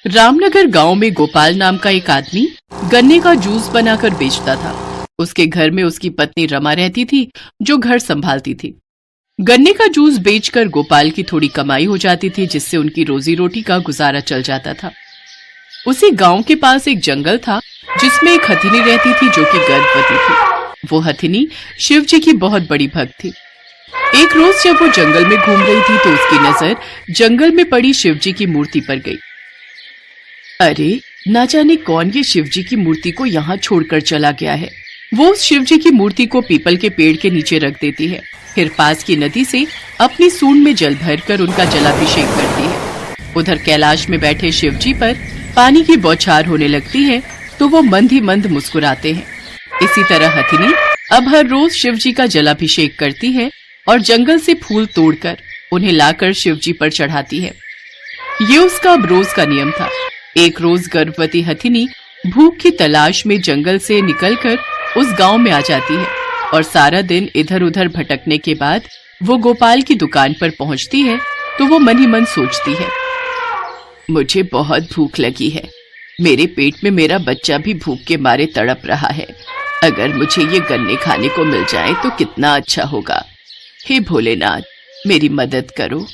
रामनगर गांव में गोपाल नाम का एक आदमी गन्ने का जूस बनाकर बेचता था। उसके घर में उसकी पत्नी रमा रहती थी, जो घर संभालती थी। गन्ने का जूस बेचकर गोपाल की थोड़ी कमाई हो जाती थी, जिससे उनकी रोजी रोटी का गुजारा चल जाता था। उसी गांव के पास एक जंगल था, जिसमें एक हथिनी रहती थी, जो कि गर्भवती थी। वो हथिनी शिव जी की बहुत बड़ी भक्त थी। एक रोज जब वो जंगल में घूम रही थी, तो उसकी नजर जंगल में पड़ी शिव जी की मूर्ति पर गई। अरे, ना जाने कौन ये शिव जी की मूर्ति को यहाँ छोड़कर चला गया है। वो उस शिव जी की मूर्ति को पीपल के पेड़ के नीचे रख देती है, फिर पास की नदी से अपनी सूंड में जल भरकर उनका जलाभिषेक करती है। उधर कैलाश में बैठे शिव जी पर पानी की बौछार होने लगती है, तो वो मंद ही मंद मुस्कुराते हैं। इसी तरह हथिनी अब हर रोज शिव जी का जलाभिषेक करती है और जंगल से फूल तोड़कर उन्हें लाकर शिव जी पर चढ़ाती है। ये उसका अब रोज का नियम था। एक रोज गर्भवती हथिनी भूख की तलाश में जंगल से निकलकर उस गांव में आ जाती है और सारा दिन इधर उधर भटकने के बाद वो गोपाल की दुकान पर पहुंचती है, तो वो मन ही मन सोचती है, मुझे बहुत भूख लगी है। मेरे पेट में मेरा बच्चा भी भूख के मारे तड़प रहा है। अगर मुझे ये गन्ने खाने को मिल जाए तो कितना अच्छा होगा। हे भोलेनाथ, मेरी मदद करो।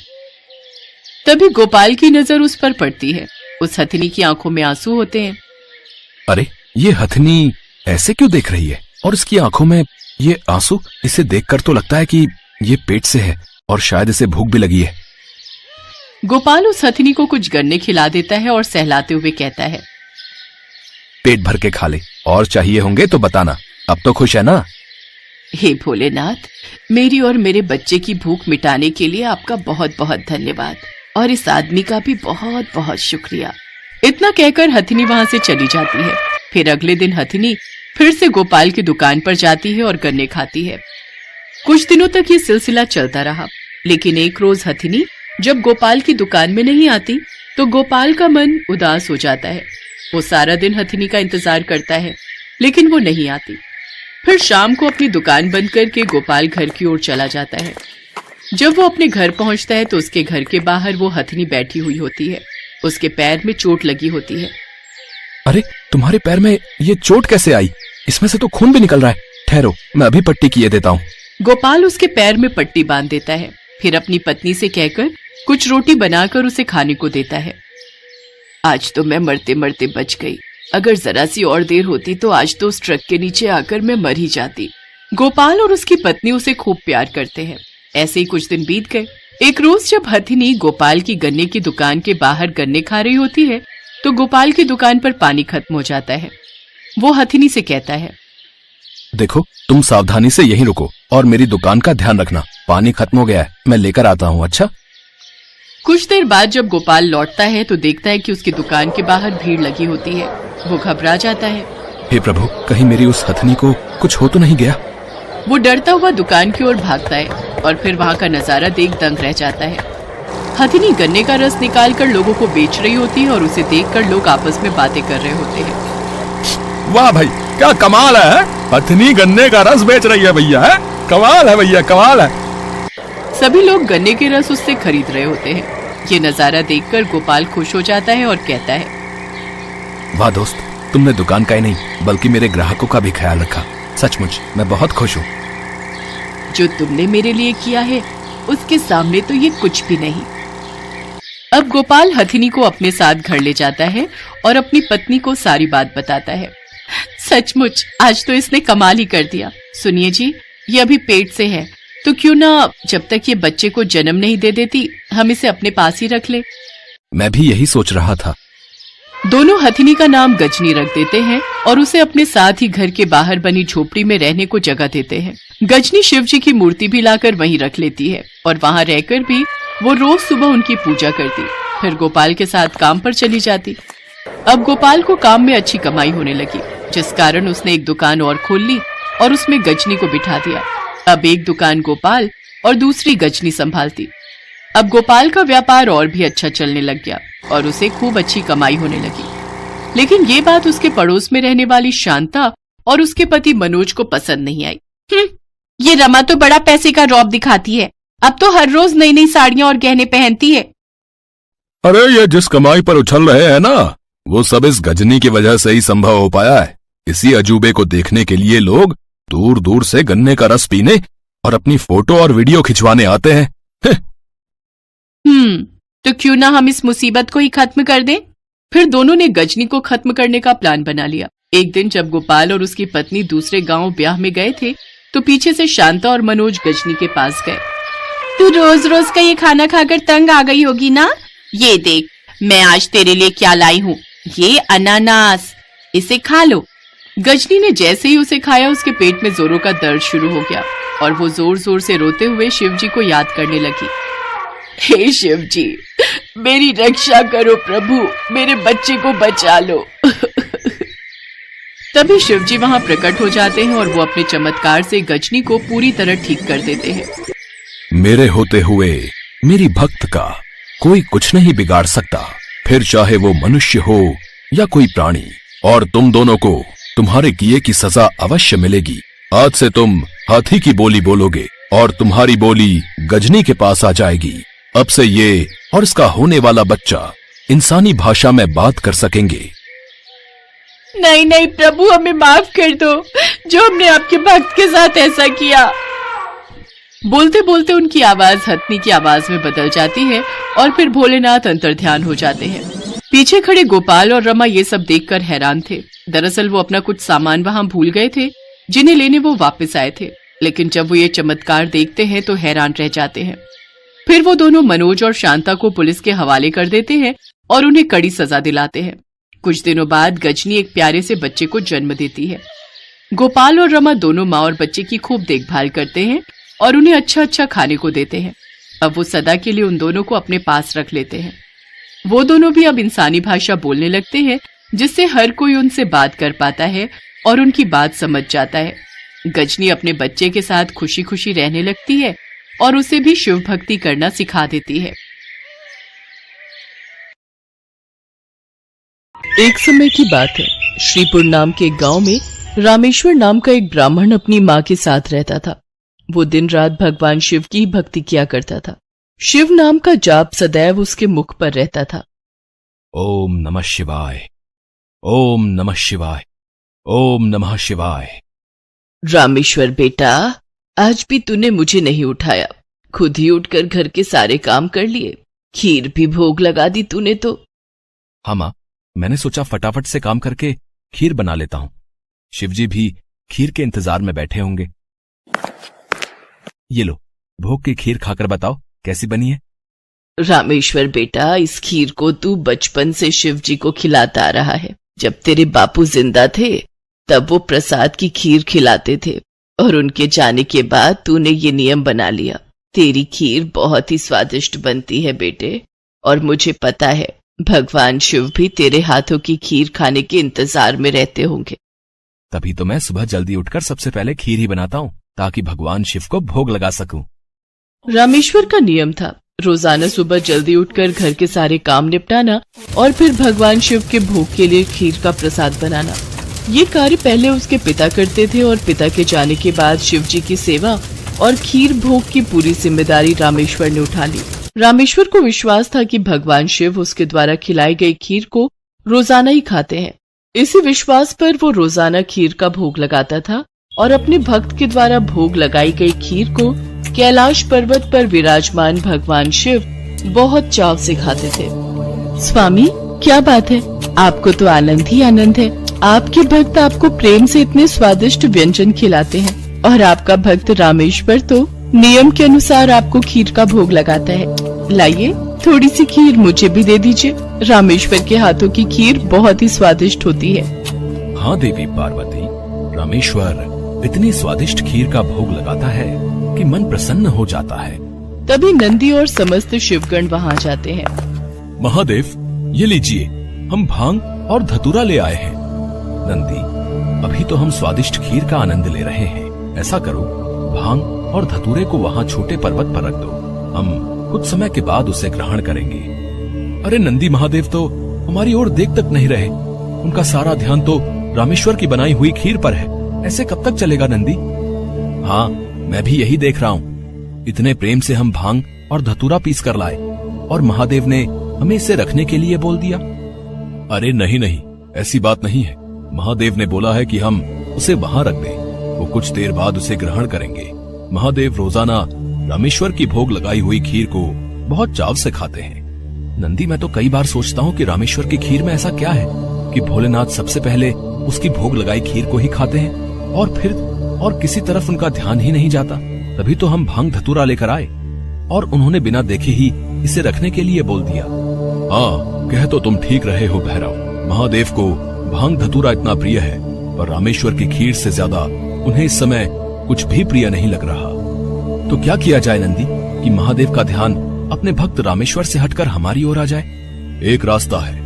तभी गोपाल की नजर उस पर पड़ती है। उस हथिनी की आंखों में आंसू होते हैं। अरे, ये हथिनी ऐसे क्यों देख रही है और इसकी आंखों में ये आंसू? इसे देखकर तो लगता है कि ये पेट से है और शायद इसे भूख भी लगी है। गोपाल उस हथिनी को कुछ गन्ने खिला देता है और सहलाते हुए कहता है, पेट भर के खा ले, और चाहिए होंगे तो बताना। अब तो खुश है ना? हे भोलेनाथ, मेरी और मेरे बच्चे की भूख मिटाने के लिए आपका बहुत बहुत धन्यवाद, और इस आदमी का भी बहुत बहुत शुक्रिया। इतना कहकर हथिनी वहां से चली जाती है। फिर अगले दिन हथिनी फिर से गोपाल की दुकान पर जाती है और गन्ने खाती है। कुछ दिनों तक ये सिलसिला चलता रहा, लेकिन एक रोज हथिनी जब गोपाल की दुकान में नहीं आती, तो गोपाल का मन उदास हो जाता है। वो सारा दिन हथिनी का इंतजार करता है, लेकिन वो नहीं आती। फिर शाम को अपनी दुकान बंद करके गोपाल घर की ओर चला जाता है। जब वो अपने घर पहुंचता है, तो उसके घर के बाहर वो हथिनी बैठी हुई होती है। उसके पैर में चोट लगी होती है। अरे, तुम्हारे पैर में ये चोट कैसे आई? इसमें से तो खून भी निकल रहा है। ठहरो, मैं अभी पट्टी किए देता हूँ। गोपाल उसके पैर में पट्टी बांध देता है, फिर अपनी पत्नी से कहकर कुछ रोटी बनाकर उसे खाने को देता है। आज तो मैं मरते मरते बच गई। अगर जरा सी और देर होती तो आज तो उस ट्रक के नीचे आकर मैं मर ही जाती। गोपाल और उसकी पत्नी उसे खूब प्यार करते हैं। ऐसे ही कुछ दिन बीत गए। एक रोज जब हथिनी गोपाल की गन्ने की दुकान के बाहर गन्ने खा रही होती है, तो गोपाल की दुकान पर पानी खत्म हो जाता है। वो हथिनी से कहता है, देखो, तुम सावधानी से यहीं रुको और मेरी दुकान का ध्यान रखना। पानी खत्म हो गया है, मैं लेकर आता हूँ। अच्छा। कुछ देर बाद जब गोपाल लौटता है, तो देखता है कि उसकी दुकान के बाहर भीड़ लगी होती है। वो घबरा जाता है। हे प्रभु, कहीं मेरी उस हथिनी को कुछ हो तो नहीं गया? वो डरता हुआ दुकान की ओर भागता है और फिर वहाँ का नजारा देख दंग रह जाता है। हथिनी गन्ने का रस निकालकर लोगों को बेच रही होती है और उसे देखकर लोग आपस में बातें कर रहे होते हैं। वाह भाई, क्या कमाल है! हथिनी गन्ने का रस बेच रही है भैया। है कमाल है भैया, कमाल है। सभी लोग गन्ने के रस उससे खरीद रहे होते हैं। ये नजारा देखकर गोपाल खुश हो जाता है और कहता है, वाह दोस्त, तुमने दुकान का ही नहीं बल्कि मेरे ग्राहकों का भी ख्याल रखा। सचमुच मैं बहुत खुश हूँ। जो तुमने मेरे लिए किया है, उसके सामने तो ये कुछ भी नहीं। अब गोपाल हथिनी को अपने साथ घर ले जाता है और अपनी पत्नी को सारी बात बताता है। सचमुच आज तो इसने कमाल ही कर दिया। सुनिए जी, ये अभी पेट से है, तो क्यों ना जब तक ये बच्चे को जन्म नहीं दे देती, हम इसे अपने पास ही रख ले। मैं भी यही सोच रहा था। दोनों हथिनी का नाम गजनी रख देते हैं और उसे अपने साथ ही घर के बाहर बनी झोपड़ी में रहने को जगह देते हैं। गजनी शिव जी की मूर्ति भी लाकर वहीं रख लेती है और वहां रहकर भी वो रोज सुबह उनकी पूजा करती, फिर गोपाल के साथ काम पर चली जाती। अब गोपाल को काम में अच्छी कमाई होने लगी, जिस कारण उसने एक दुकान और खोल ली और उसमें गजनी को बिठा दिया। अब एक दुकान गोपाल और दूसरी गजनी संभालती। अब गोपाल का व्यापार और भी अच्छा चलने लग गया और उसे खूब अच्छी कमाई होने लगी। लेकिन ये बात उसके पड़ोस में रहने वाली शांता और उसके पति मनोज को पसंद नहीं आई। ये रमा तो बड़ा पैसे का रौब दिखाती है। अब तो हर रोज नई नई साड़ियां और गहने पहनती है। अरे ये जिस कमाई पर उछल रहे हैं ना, वो सब इस गजनी की वजह से ही संभव हो पाया है। इसी अजूबे को देखने के लिए लोग दूर दूर से गन्ने का रस पीने और अपनी फोटो और वीडियो खिंचवाने आते हैं। तो क्यों ना हम इस मुसीबत को ही खत्म कर दें? फिर दोनों ने गजनी को खत्म करने का प्लान बना लिया। एक दिन जब गोपाल और उसकी पत्नी दूसरे गांव ब्याह में गए थे, तो पीछे से शांता और मनोज गजनी के पास गए। तू रोज रोज का ये खाना खाकर तंग आ गई होगी ना? ये देख, मैं आज तेरे लिए क्या लाई हूँ, ये अनानास, इसे खा लो। गजनी ने जैसे ही उसे खाया, उसके पेट में जोरों का दर्द शुरू हो गया और वो जोर जोर से रोते हुए शिव जी को याद करने लगी। हे शिव जी, मेरी रक्षा करो प्रभु, मेरे बच्चे को बचा लो। तभी शिव जी वहां प्रकट हो जाते हैं और वो अपने चमत्कार से गजनी को पूरी तरह ठीक कर देते हैं। मेरे होते हुए मेरी भक्त का कोई कुछ नहीं बिगाड़ सकता, फिर चाहे वो मनुष्य हो या कोई प्राणी। और तुम दोनों को तुम्हारे किए की सजा अवश्य मिलेगी। आज से तुम हाथी की बोली बोलोगे और तुम्हारी बोली गजनी के पास आ जाएगी। अब से ये और इसका होने वाला बच्चा इंसानी भाषा में बात कर सकेंगे। नहीं नहीं प्रभु, हमें माफ कर दो, जो हमने आपके भक्त के साथ ऐसा किया। बोलते बोलते उनकी आवाज हथनी की आवाज में बदल जाती है और फिर भोलेनाथ अंतर्ध्यान हो जाते हैं। पीछे खड़े गोपाल और रमा ये सब देखकर हैरान थे। दरअसल वो अपना कुछ सामान वहां भूल गए थे, जिन्हें लेने वो वापस आए थे। लेकिन जब वो ये चमत्कार देखते हैं तो हैरान रह जाते हैं। फिर वो दोनों मनोज और शांता को पुलिस के हवाले कर देते हैं और उन्हें कड़ी सजा दिलाते हैं। कुछ दिनों बाद गजनी एक प्यारे से बच्चे को जन्म देती है। गोपाल और रमा दोनों माँ और बच्चे की खूब देखभाल करते हैं और उन्हें अच्छा अच्छा खाने को देते हैं। अब वो सदा के लिए उन दोनों को अपने पास रख लेते हैं। वो दोनों भी अब इंसानी भाषा बोलने लगते हैं, जिससे हर कोई उनसे बात कर पाता है और उनकी बात समझ जाता है। गजनी अपने बच्चे के साथ खुशी खुशी रहने लगती है और उसे भी शिव भक्ति करना सिखा देती है। एक समय की बात है, श्रीपुर नाम के गांव में रामेश्वर नाम का एक ब्राह्मण अपनी माँ के साथ रहता था। वो दिन रात भगवान शिव की भक्ति किया करता था। शिव नाम का जाप सदैव उसके मुख पर रहता था। ओम नमः शिवाय, ओम नमः शिवाय, ओम नमः शिवाय। रामेश्वर बेटा, आज भी तूने मुझे नहीं उठाया, खुद ही उठकर घर के सारे काम कर लिए, खीर भी भोग लगा दी तूने तो। हाँ माँ, मैंने सोचा फटाफट से काम करके खीर बना लेता हूँ। शिवजी भी खीर के इंतजार में बैठे होंगे। ये लो, भोग की खीर खाकर बताओ कैसी बनी है। रामेश्वर बेटा, इस खीर को तू बचपन से शिव जी को खिलाता आ रहा है। जब तेरे बापू जिंदा थे तब वो प्रसाद की खीर खिलाते थे और उनके जाने के बाद तूने ये नियम बना लिया। तेरी खीर बहुत ही स्वादिष्ट बनती है बेटे, और मुझे पता है भगवान शिव भी तेरे हाथों की खीर खाने के इंतजार में रहते होंगे। तभी तो मैं सुबह जल्दी उठकर सबसे पहले खीर ही बनाता हूँ, ताकि भगवान शिव को भोग लगा सकूं। रामेश्वर का नियम था रोजाना सुबह जल्दी उठकर घर के सारे काम निपटाना और फिर भगवान शिव के भोग के लिए खीर का प्रसाद बनाना। ये कार्य पहले उसके पिता करते थे और पिता के जाने के बाद शिव जी की सेवा और खीर भोग की पूरी जिम्मेदारी रामेश्वर ने उठा ली। रामेश्वर को विश्वास था कि भगवान शिव उसके द्वारा खिलाई गई खीर को रोजाना ही खाते हैं। इसी विश्वास पर वो रोजाना खीर का भोग लगाता था और अपने भक्त के द्वारा भोग लगाई गई खीर को कैलाश पर्वत पर विराजमान भगवान शिव बहुत चाव से खाते थे। स्वामी, क्या बात है, आपको तो आनंद ही आनंद है। आपके भक्त आपको प्रेम से इतने स्वादिष्ट व्यंजन खिलाते हैं और आपका भक्त रामेश्वर तो नियम के अनुसार आपको खीर का भोग लगाता है। लाइए, थोड़ी सी खीर मुझे भी दे दीजिए। रामेश्वर के हाथों की खीर बहुत ही स्वादिष्ट होती है। हाँ देवी पार्वती, रामेश्वर इतनी स्वादिष्ट खीर का भोग लगाता है कि मन प्रसन्न हो जाता है। तभी नंदी और समस्त शिवगण वहाँ जाते हैं। महादेव, ये लीजिए, हम भांग और धतूरा ले आए हैं। नंदी, अभी तो हम स्वादिष्ट खीर का आनंद ले रहे हैं। ऐसा करो, भांग और धतूरे को वहाँ छोटे पर्वत पर रख दो, हम कुछ समय के बाद उसे ग्रहण करेंगे। अरे नंदी महादेव तो हमारी ओर देख तक नहीं रहे, उनका सारा ध्यान तो रामेश्वर की बनाई हुई खीर पर है। ऐसे कब तक चलेगा नंदी? हाँ, मैं भी यही देख रहा हूँ। इतने प्रेम से हम भांग और धतूरा पीस कर लाए और महादेव ने हमें इसे रखने के लिए बोल दिया? अरे नहीं नहीं, ऐसी बात नहीं है। महादेव ने बोला है कि हम उसे वहां रख दें। वो कुछ देर बाद उसे ग्रहण करेंगे। महादेव रोजाना रामेश्वर की भोग लगाई हुई खीर को बहुत चाव से खाते हैं। नंदी, मैं तो कई बार सोचता हूँ कि रामेश्वर की खीर में ऐसा क्या है कि भोलेनाथ सबसे पहले उसकी भोग लगाई खीर को ही खाते हैं और फिर और किसी तरफ उनका ध्यान ही नहीं जाता। तभी तो हम भांग धतूरा लेकर आए और उन्होंने बिना देखे ही इसे रखने के लिए बोल दिया। हाँ, कह तो तुम ठीक रहे हो भैरव। महादेव को भांग धतूरा इतना प्रिय है, पर रामेश्वर की खीर से ज्यादा उन्हें इस समय कुछ भी प्रिय नहीं लग रहा। तो क्या किया जाए नंदी कि महादेव का ध्यान अपने भक्त रामेश्वर से हटकर हमारी ओर आ जाए? एक रास्ता है।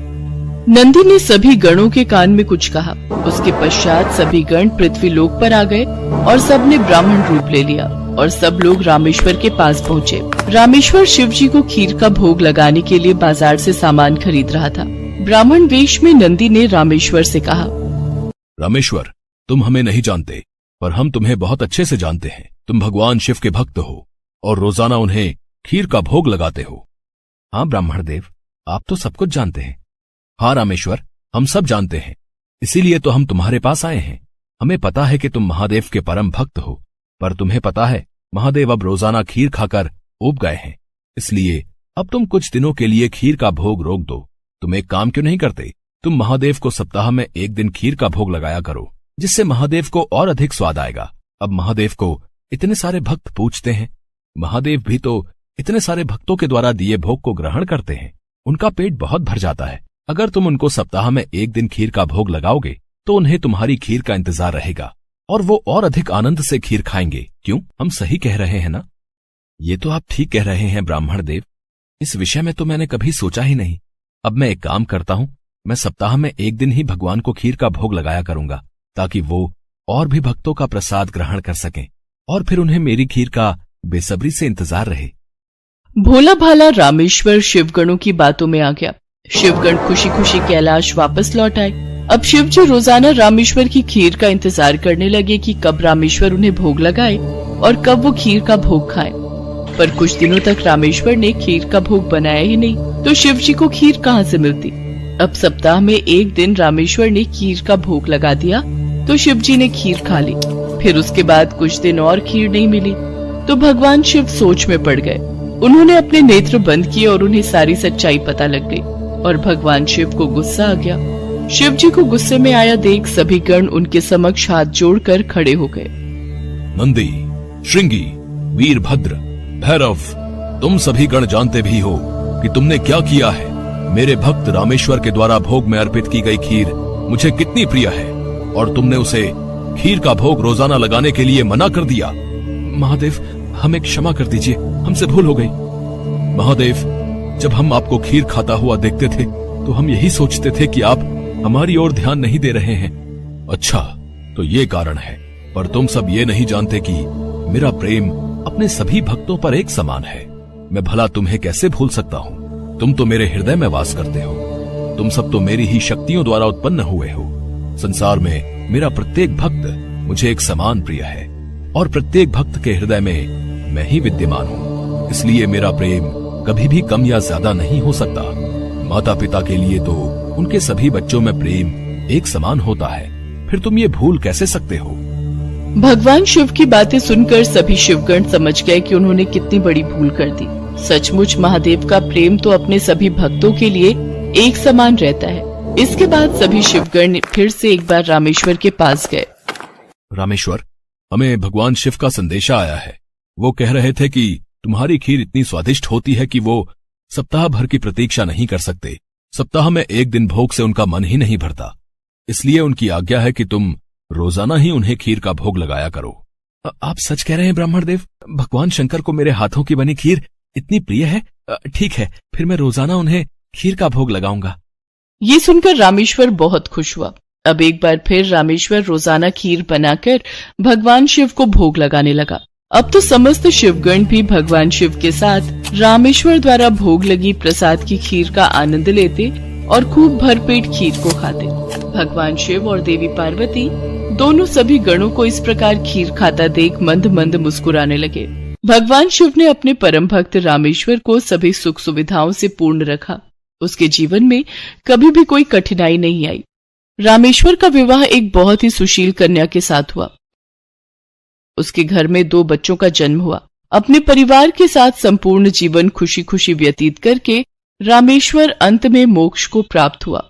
नंदी ने सभी गणों के कान में कुछ कहा। उसके पश्चात सभी गण पृथ्वी लोक पर आ गए और सबने ब्राह्मण रूप ले लिया और सब लोग रामेश्वर के पास पहुँचे। रामेश्वर शिव जी को खीर का भोग लगाने के लिए बाजार से सामान खरीद रहा था। ब्राह्मण वेश में नंदी ने रामेश्वर से कहा, रामेश्वर, तुम हमें नहीं जानते, पर हम तुम्हें बहुत अच्छे से जानते हैं। तुम भगवान शिव के भक्त हो और रोजाना उन्हें खीर का भोग लगाते हो। हाँ ब्राह्मण देव, आप तो सब कुछ जानते हैं। हाँ रामेश्वर, हम सब जानते हैं, इसीलिए तो हम तुम्हारे पास आए हैं। हमें पता है कि तुम महादेव के परम भक्त हो, पर तुम्हें पता है महादेव अब रोजाना खीर खाकर ऊब गए हैं, इसलिए अब तुम कुछ दिनों के लिए खीर का भोग रोक दो। तुम एक काम क्यों नहीं करते? तुम महादेव को सप्ताह में एक दिन खीर का भोग लगाया करो, जिससे महादेव को और अधिक स्वाद आएगा। अब महादेव को इतने सारे भक्त पूजते हैं, महादेव भी तो इतने सारे भक्तों के द्वारा दिए भोग को ग्रहण करते हैं। उनका पेट बहुत भर जाता है। अगर तुम उनको सप्ताह में एक दिन खीर का भोग लगाओगे तो उन्हें तुम्हारी खीर का इंतजार रहेगा और वो और अधिक आनंद से खीर खाएंगे। क्यों, हम सही कह रहे हैं ना? ये तो आप ठीक कह रहे हैं ब्राह्मण देव। इस विषय में तो मैंने कभी सोचा ही नहीं। अब मैं एक काम करता हूँ, मैं सप्ताह में एक दिन ही भगवान को खीर का भोग लगाया करूंगा, ताकि वो और भी भक्तों का प्रसाद ग्रहण कर सकें और फिर उन्हें मेरी खीर का बेसब्री से इंतजार रहे। भोला भाला रामेश्वर शिवगणों की बातों में आ गया। शिवगण खुशी खुशी कैलाश वापस लौट आए। अब शिव जी रोजाना रामेश्वर की खीर का इंतजार करने लगे कि कब रामेश्वर उन्हें भोग लगाए और कब वो खीर का भोग खाए। पर कुछ दिनों तक रामेश्वर ने खीर का भोग बनाया ही नहीं, तो शिव जी को खीर कहाँ से मिलती? अब सप्ताह में एक दिन रामेश्वर ने खीर का भोग लगा दिया तो शिव जी ने खीर खा ली। फिर उसके बाद कुछ दिन और खीर नहीं मिली तो भगवान शिव सोच में पड़ गए। उन्होंने अपने नेत्र बंद किए और उन्हें सारी सच्चाई पता लग गई और भगवान शिव को गुस्सा आ गया। शिव जी को गुस्से में आया देख सभी गण उनके समक्ष हाथ जोड़कर खड़े हो गए। नंदी, श्रृंगी, वीरभद्र, भैरव, तुम सभी गण जानते भी हो कि तुमने क्या किया है। मेरे भक्त रामेश्वर के द्वारा भोग में अर्पित की गई खीर मुझे कितनी प्रिय है और तुमने उसे खीर का भोग रोजाना लगाने के लिए मना कर दिया। महादेव, हमें क्षमा कर दीजिए, हमसे भूल हो गई। महादेव, जब हम आपको खीर खाता हुआ देखते थे तो हम यही सोचते थे कि आप हमारी ओर ध्यान नहीं दे रहे हैं। अच्छा, तो ये कारण है, पर तुम सब ये नहीं जानते कि मेरा प्रेम अपने सभी भक्तों पर एक समान है। मैं भला तुम्हें कैसे भूल सकता हूँ? तुम तो मेरे हृदय में वास करते हो। तुम सब तो मेरी ही शक्तियों द्वारा उत्पन्न हुए हो। संसार में मेरा प्रत्येक भक्त मुझे एक समान प्रिय है और प्रत्येक भक्त के हृदय में मैं ही विद्यमान हूँ। इसलिए मेरा प्रेम कभी भी कम या ज्यादा नहीं हो सकता। माता पिता के लिए तो उनके सभी बच्चों में प्रेम एक समान होता है, फिर तुम ये भूल कैसे सकते हो? भगवान शिव की बातें सुनकर सभी शिवगण समझ गए कि उन्होंने कितनी बड़ी भूल कर दी। सचमुच महादेव का प्रेम तो अपने सभी भक्तों के लिए एक समान रहता है। इसके बाद सभी शिवगण फिर से एक बार रामेश्वर के पास गए। रामेश्वर, हमें भगवान शिव का संदेशा आया है। वो कह रहे थे कि तुम्हारी खीर इतनी स्वादिष्ट होती है कि वो सप्ताह भर की प्रतीक्षा नहीं कर सकते। सप्ताह में एक दिन भोग से उनका मन ही नहीं भरता, इसलिए उनकी आज्ञा है कि तुम रोजाना ही उन्हें खीर का भोग लगाया करो। आप सच कह रहे हैं ब्राह्मण देव? भगवान शंकर को मेरे हाथों की बनी खीर इतनी प्रिय है? ठीक है, फिर मैं रोजाना उन्हें खीर का भोग लगाऊंगा। ये सुनकर रामेश्वर बहुत खुश हुआ। अब एक बार फिर रामेश्वर रोजाना खीर बनाकर भगवान शिव को भोग लगाने लगा। अब तो समस्त शिवगण भी भगवान शिव के साथ रामेश्वर द्वारा भोग लगी प्रसाद की खीर का आनंद लेते और खूब भरपेट खीर को खाते। भगवान शिव और देवी पार्वती दोनों सभी गणों को इस प्रकार खीर खाता देख मंद मंद मुस्कुराने लगे। भगवान शिव ने अपने परम भक्त रामेश्वर को सभी सुख सुविधाओं से पूर्ण रखा उसके जीवन में कभी भी कोई कठिनाई नहीं आई। रामेश्वर का विवाह एक बहुत ही सुशील कन्या के साथ हुआ। उसके घर में 2 बच्चों का जन्म हुआ। अपने परिवार के साथ संपूर्ण जीवन खुशी खुशी व्यतीत करके रामेश्वर अंत में मोक्ष को प्राप्त हुआ।